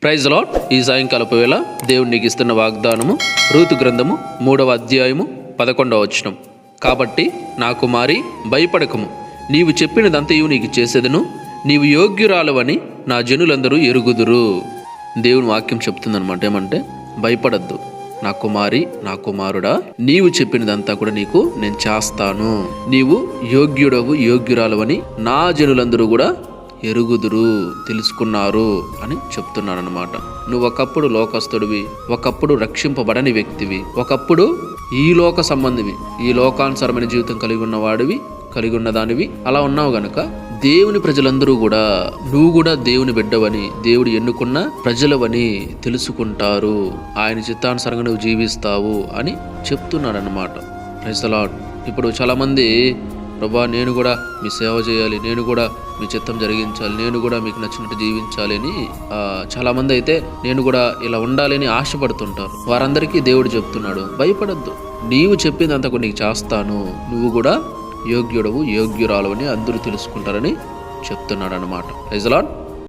Praise lord. ఈ సాయంకాలపు వేళ దేవుడు నీకు ఇస్తున్న వాగ్దానము రూతు గ్రంథము 3వ అధ్యాయము 11వ వచనం. కాబట్టి నా కుమారి భయపడకము, నీవు చెప్పినదంతయు నీకు చేసేదను, నీవు యోగ్యురాలవని నా జనులందరూ ఎరుగుదురు. దేవుని వాక్యం చెప్తుందనమాట. ఏమంటే భయపడద్దు నా కుమారి, నా కుమారుడా, నీవు చెప్పినదంతా కూడా నీకు నేను చేస్తాను. నీవు యోగ్యుడవు, యోగ్యురాలవని నా జనులందరూ కూడా ఎరుగుదురు, తెలుసుకున్నారు అని చెప్తున్నానమాట. నువ్వు ఒకప్పుడు లోకస్తుడివి, ఒకప్పుడు రక్షింపబడని వ్యక్తివి, ఒకప్పుడు ఈ లోక సంబంధివి, ఈ లోకానుసారమైన జీవితం కలిగి ఉన్నవాడివి, కలిగి ఉన్నదానివి. అలా ఉన్నావు గనుక దేవుని ప్రజలందరూ కూడా నువ్వు కూడా దేవుని బిడ్డవని, దేవుడు ఎన్నుకున్న ప్రజలవని తెలుసుకుంటారు. ఆయన చిత్తానుసారంగా నువ్వు జీవిస్తావు అని చెప్తున్నాడనమాట. Praise the lord. ఇప్పుడు చాలామంది, ప్రభా నేను కూడా మీ సేవ చేయాలి, నేను కూడా మీ చిత్తం జరిగించాలి, నేను కూడా మీకు నచ్చినట్టు జీవించాలి అని చాలామంది అయితే నేను కూడా ఇలా ఉండాలి అని ఆశపడుతుంటారు. వారందరికీ దేవుడు చెప్తున్నాడు, భయపడద్దు, నీవు చెప్పిందంతా కూడా నీకు చేస్తాను, నువ్వు కూడా యోగ్యుడవు, యోగ్యురాలు అని అందరూ తెలుసుకుంటారని చెప్తున్నాడు అనమాట. Praise the lord.